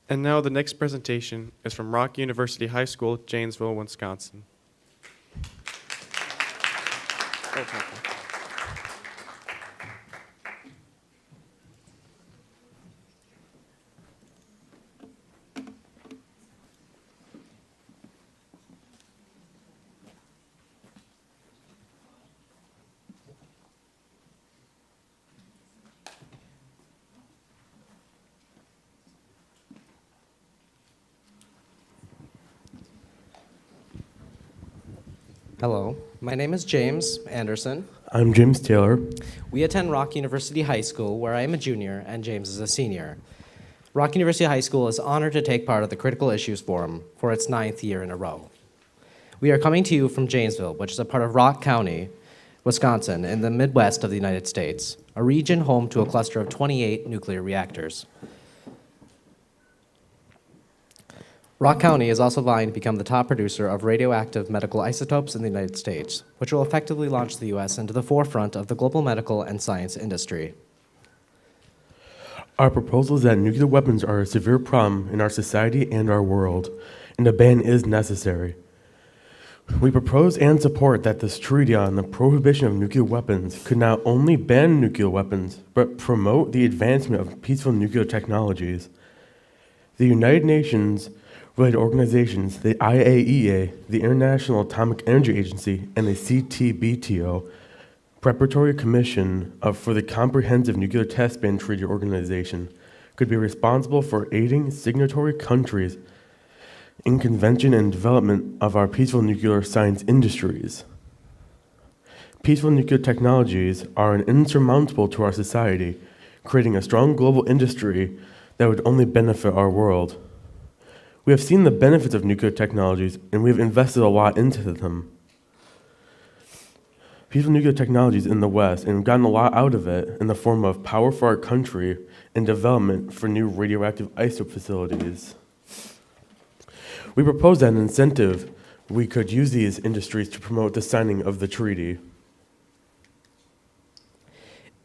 And now the next presentation is from Rock University High School, Janesville, Wisconsin. Hello, my name is James Anderson. I'm James Taylor. We attend Rock University High School, where I am a junior and James is a senior. Rock University High School is honored to take part of the Critical Issues Forum for its 9th year in a row. We are coming to you from Janesville, which is a part of Rock County, Wisconsin, in the Midwest of the United States, a region home to a cluster of 28 nuclear reactors. Rock County is also vying to become the top producer of radioactive medical isotopes in the United States, which will effectively launch the U.S. into the forefront of the global medical and science industry. Our proposal is that nuclear weapons are a severe problem in our society and our world, and a ban is necessary. We propose and support that this treaty on the prohibition of nuclear weapons could not only ban nuclear weapons, but promote the advancement of peaceful nuclear technologies. The United Nations related organizations, the IAEA, the International Atomic Energy Agency, and the CTBTO, Preparatory Commission for the Comprehensive Nuclear Test Ban Treaty Organization, could be responsible for aiding signatory countries in convention and development of our peaceful nuclear science industries. Peaceful nuclear technologies are insurmountable to our society, creating a strong global industry that would only benefit our world. We have seen the benefits of nuclear technologies, and we have invested a lot into them. Peaceful nuclear technologies in the West, and we've gotten a lot out of it in the form of power for our country and development for new radioactive isotope facilities. We propose that an incentive we could use these industries to promote the signing of the treaty.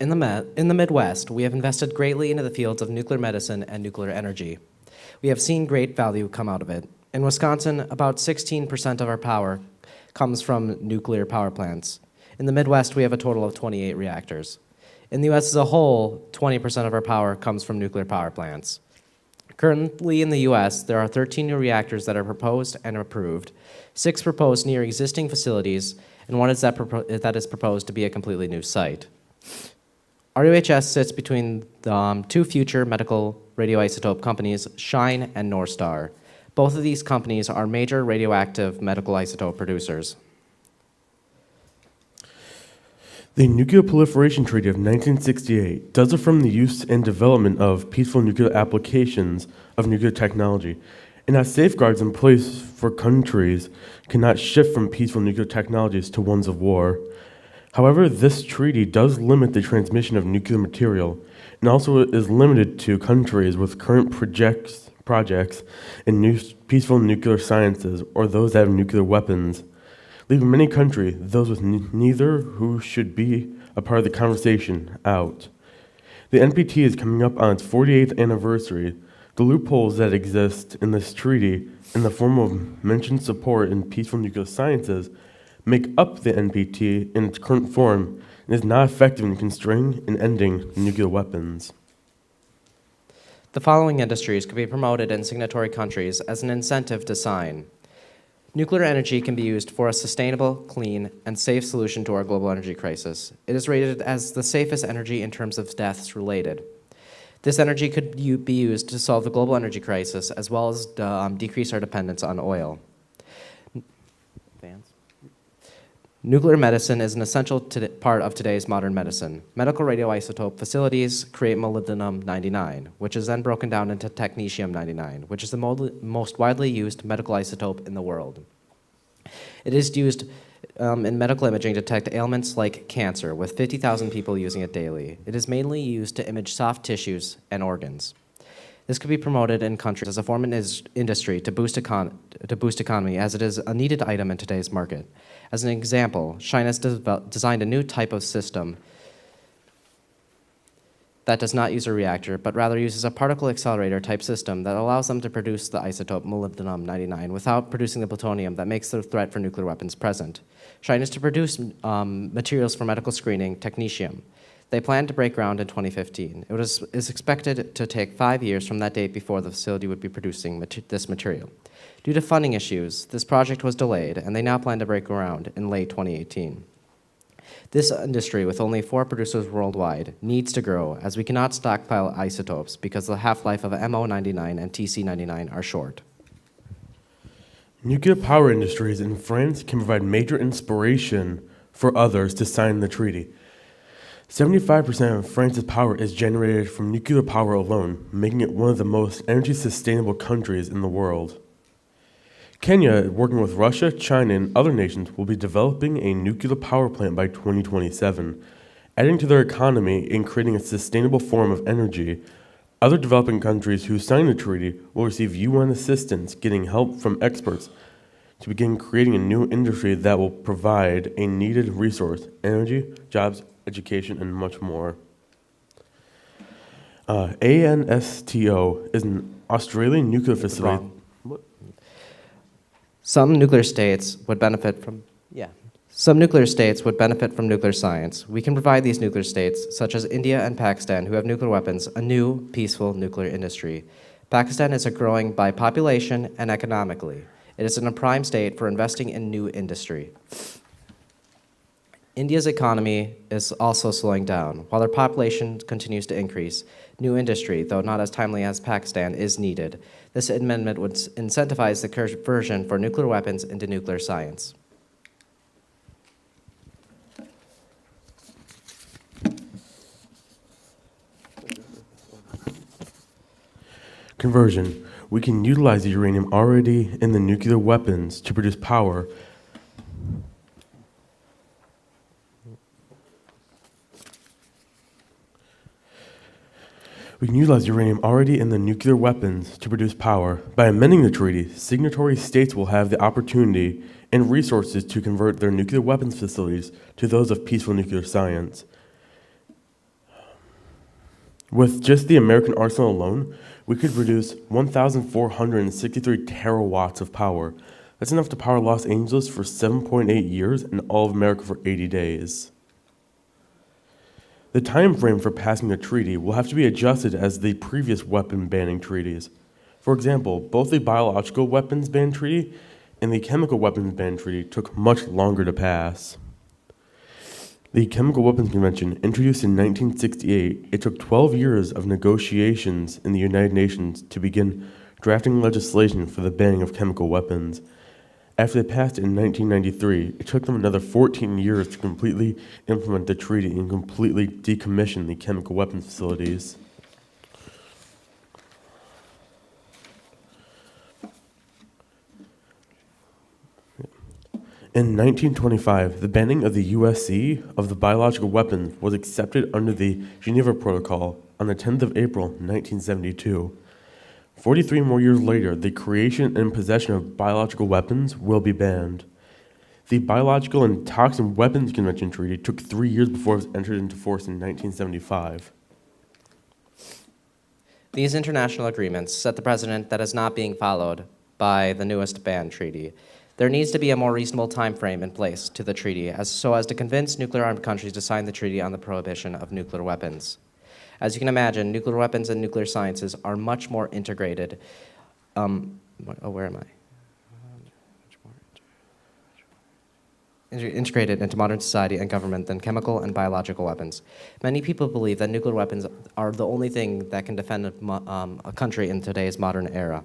In the Midwest, we have invested greatly into the fields of nuclear medicine and nuclear energy. We have seen great value come out of it. In Wisconsin, about 16% of our power comes from nuclear power plants. In the Midwest, we have a total of 28 reactors. In the U.S. as a whole, 20% of our power comes from nuclear power plants. Currently in the U.S., there are 13 new reactors that are proposed and approved, 6 proposed near existing facilities, and one is that is proposed to be a completely new site. RUHS sits between the 2 future medical radioisotope companies, Shine and Norstar. Both of these companies are major radioactive medical isotope producers. The Nuclear Proliferation Treaty of 1968 does affirm the use and development of peaceful nuclear applications of nuclear technology, and has safeguards in place for countries cannot shift from peaceful nuclear technologies to ones of war. However, this treaty does limit the transmission of nuclear material, and also is limited to countries with current projects in peaceful nuclear sciences or those that have nuclear weapons, leaving many countries, those with neither, who should be a part of the conversation, out. The NPT is coming up on its 48th anniversary. The loopholes that exist in this treaty in the form of mentioned support in peaceful nuclear sciences make up the NPT in its current form and is not effective in constraining and ending nuclear weapons. The following industries could be promoted in signatory countries as an incentive to sign. Nuclear energy can be used for a sustainable, clean, and safe solution to our global energy crisis. It is rated as the safest energy in terms of deaths related. This energy could be used to solve the global energy crisis as well as decrease our dependence on oil. Nuclear medicine is an essential part of today's modern medicine. Medical radioisotope facilities create molybdenum-99, which is then broken down into technetium-99, which is the most widely used medical isotope in the world. It is used in medical imaging to detect ailments like cancer, with 50,000 people using it daily. It is mainly used to image soft tissues and organs. This could be promoted in countries as a form of industry to boost economy, as it is a needed item in today's market. As an example, China has designed a new type of system that does not use a reactor, but rather uses a particle accelerator type system that allows them to produce the isotope molybdenum-99 without producing the plutonium that makes the threat for nuclear weapons present. China is to produce materials for medical screening, technetium. They plan to break ground in 2015. It is expected to take 5 years from that date before the facility would be producing this material. Due to funding issues, this project was delayed, and they now plan to break ground in late 2018. This industry, with only 4 producers worldwide, needs to grow, as we cannot stockpile isotopes because the half-life of MO99 and TC99 are short. Nuclear power industries in France can provide major inspiration for others to sign the treaty. 75% of France's power is generated from nuclear power alone, making it one of the most energy-sustainable countries in the world. Kenya, working with Russia, China, and other nations, will be developing a nuclear power plant by 2027, adding to their economy and creating a sustainable form of energy. Other developing countries who sign the treaty will receive UN assistance, getting help from experts to begin creating a new industry that will provide a needed resource, energy, jobs, education, and much more. ANSTO is an Australian nuclear facility. Some nuclear states would benefit from nuclear science. We can provide these nuclear states, such as India and Pakistan, who have nuclear weapons, a new, peaceful nuclear industry. Pakistan is growing by population and economically. It is in a prime state for investing in new industry. India's economy is also slowing down. While their population continues to increase, new industry, though not as timely as Pakistan, is needed. This amendment would incentivize the conversion for nuclear weapons into nuclear science. Conversion. We can utilize the uranium already in the nuclear weapons to produce power. We can utilize uranium already in the nuclear weapons to produce power. By amending the treaty, signatory states will have the opportunity and resources to convert their nuclear weapons facilities to those of peaceful nuclear science. With just the American arsenal alone, we could produce 1,463 terawatts of power. That's enough to power Los Angeles for 7.8 years and all of America for 80 days. The time frame for passing the treaty will have to be adjusted as the previous weapon banning treaties. For example, both the biological weapons ban treaty and the chemical weapons ban treaty took much longer to pass. The Chemical Weapons Convention, introduced in 1968, it took 12 years of negotiations in the United Nations to begin drafting legislation for the banning of chemical weapons. After they passed it in 1993, it took them another 14 years to completely implement the treaty and completely decommission the chemical weapons facilities. In 1925, the banning of the USC of the biological weapons was accepted under the Geneva Protocol on the 10th of April, 1972. 43 more years later, the creation and possession of biological weapons will be banned. The Biological and Toxin Weapons Convention Treaty took 3 years before it was entered into force in 1975. These international agreements set the precedent that is not being followed by the newest ban treaty. There needs to be a more reasonable time frame in place to the treaty so as to convince nuclear-armed countries to sign the treaty on the prohibition of nuclear weapons. As you can imagine, nuclear weapons and nuclear sciences are much more integrated. Where am I? Integrated into modern society and government than chemical and biological weapons. Many people believe that nuclear weapons are the only thing that can defend a country in today's modern era.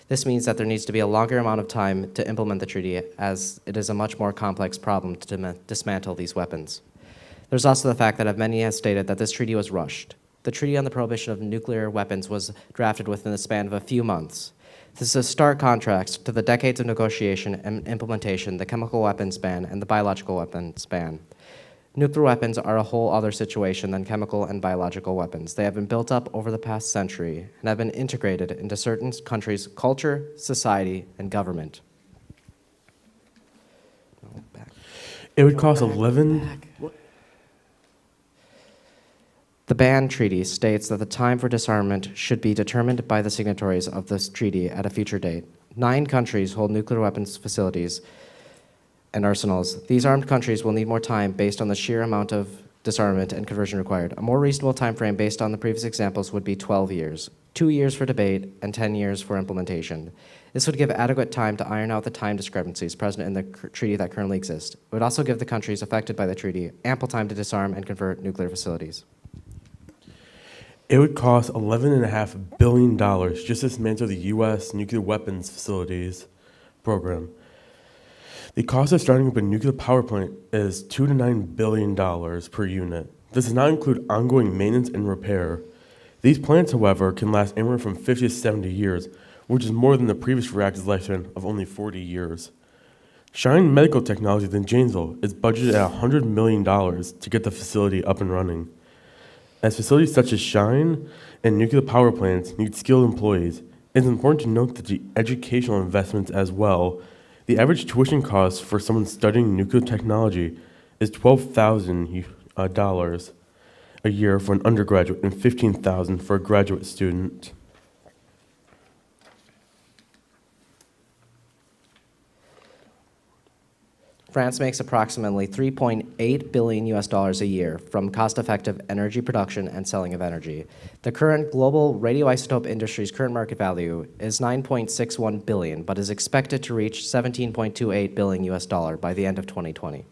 This means that there needs to be a longer amount of time to implement the treaty, as it is a much more complex problem to dismantle these weapons. There's also the fact that many have stated that this treaty was rushed. The Treaty on the Prohibition of Nuclear Weapons was drafted within the span of a few months. This is a stark contrast to the decades of negotiation and implementation, the chemical weapons ban and the biological weapons ban. Nuclear weapons are a whole other situation than chemical and biological weapons. They have been built up over the past century and have been integrated into certain countries' culture, society, and government. It would cost 11. The ban treaty states that the time for disarmament should be determined by the signatories of this treaty at a future date. 9 countries hold nuclear weapons facilities and arsenals. These armed countries will need more time based on the sheer amount of disarmament and conversion required. A more reasonable time frame based on the previous examples would be 12 years, 2 years for debate and 10 years for implementation. This would give adequate time to iron out the time discrepancies present in the treaty that currently exist. It would also give the countries affected by the treaty ample time to disarm and convert nuclear facilities. It would cost $11.5 billion just to dismantle the U.S. nuclear weapons facilities program. The cost of starting up a nuclear power plant is $2 to $9 billion per unit. This does not include ongoing maintenance and repair. These plants, however, can last anywhere from 50 to 70 years, which is more than the previous reactor's lifespan of only 40 years. Shine Medical Technologies in Janesville is budgeted at $100 million to get the facility up and running. As facilities such as Shine and nuclear power plants need skilled employees, it's important to note that the educational investments as well. The average tuition cost for someone studying nuclear technology is $12,000 a year for an undergraduate and $15,000 for a graduate student. France makes approximately $3.8 billion a year from cost-effective energy production and selling of energy. The current global radioisotope industry's current market value is $9.61 billion, but is expected to reach $17.28 billion by the end of 2020.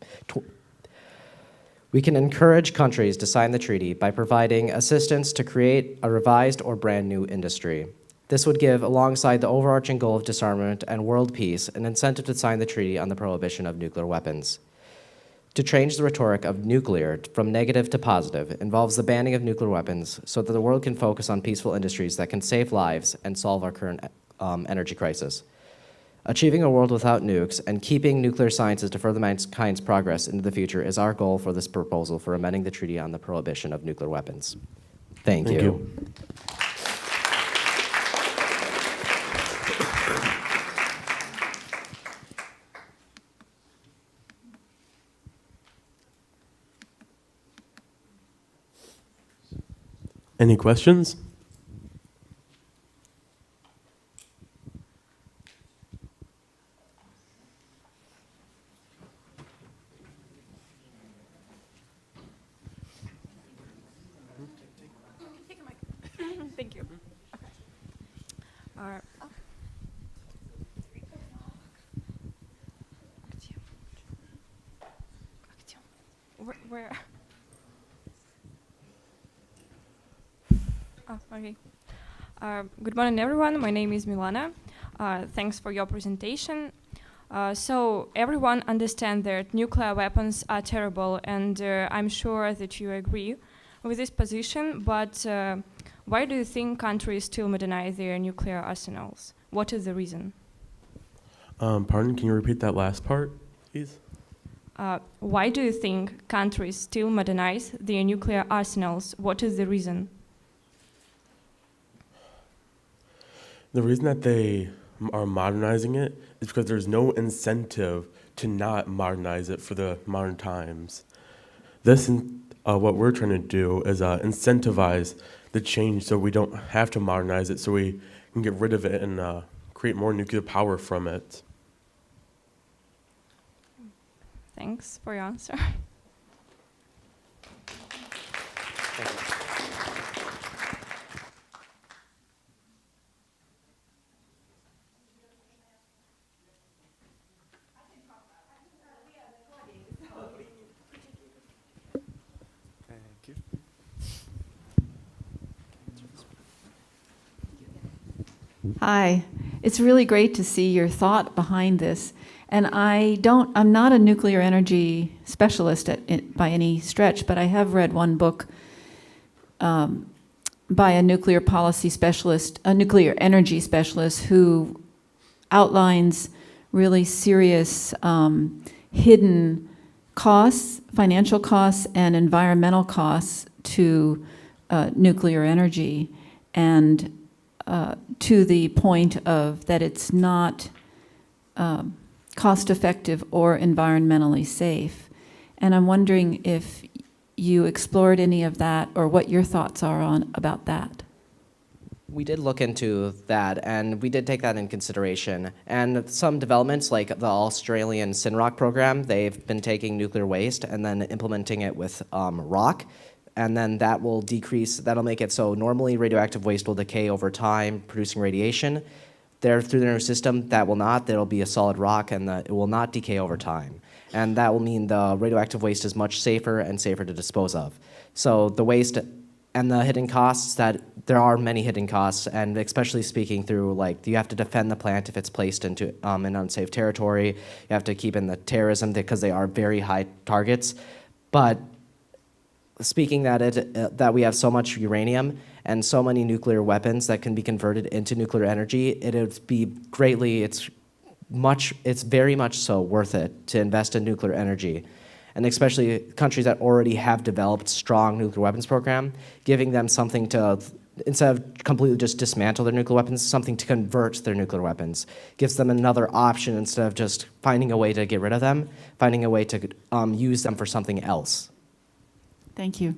We can encourage countries to sign the treaty by providing assistance to create a revised or brand new industry. This would give, alongside the overarching goal of disarmament and world peace, an incentive to sign the treaty on the prohibition of nuclear weapons. To change the rhetoric of nuclear from negative to positive involves the banning of nuclear weapons so that the world can focus on peaceful industries that can save lives and solve our current energy crisis. Achieving a world without nukes and keeping nuclear sciences to further mankind's progress into the future is our goal for this proposal for amending the treaty on the prohibition of nuclear weapons. Thank you. Any questions? Thank you. Where? Oh, okay. Good morning, everyone. My name is Milana. Thanks for your presentation. So everyone understands that nuclear weapons are terrible, and I'm sure that you agree with this position, but why do you think countries still modernize their nuclear arsenals? What is the reason? Pardon, can you repeat that last part, please? Why do you think countries still modernize their nuclear arsenals? What is the reason? The reason that they are modernizing it is because there's no incentive to not modernize it for the modern times. This, what we're trying to do is incentivize the change so we don't have to modernize it, so we can get rid of it and create more nuclear power from it. Thanks for your answer. Thank you. Hi, it's really great to see your thought behind this. And I'm not a nuclear energy specialist by any stretch, but I have read one book by a nuclear policy specialist, a nuclear energy specialist, who outlines really serious hidden costs, financial costs, and environmental costs to nuclear energy, and to the point of that it's not cost-effective or environmentally safe. And I'm wondering if you explored any of that, or what your thoughts are on about that. We did look into that, and we did take that in consideration. And some developments, like the Australian Synrock program, they've been taking nuclear waste and then implementing it with rock, and then that will decrease, that'll make it so normally radioactive waste will decay over time, producing radiation. Through their new system, that will not. There'll be a solid rock, and it will not decay over time. And that will mean the radioactive waste is much safer and safer to dispose of. So the waste and the hidden costs, that there are many hidden costs, and especially speaking through, like, you have to defend the plant if it's placed into an unsafe territory. You have to keep in the terrorism because they are very high targets. But speaking that we have so much uranium and so many nuclear weapons that can be converted into nuclear energy, it would be greatly, it's very much so worth it to invest in nuclear energy. And especially countries that already have developed strong nuclear weapons program, giving them something to, instead of completely just dismantle their nuclear weapons, something to convert their nuclear weapons. Gives them another option instead of just finding a way to get rid of them, finding a way to use them for something else. Thank you.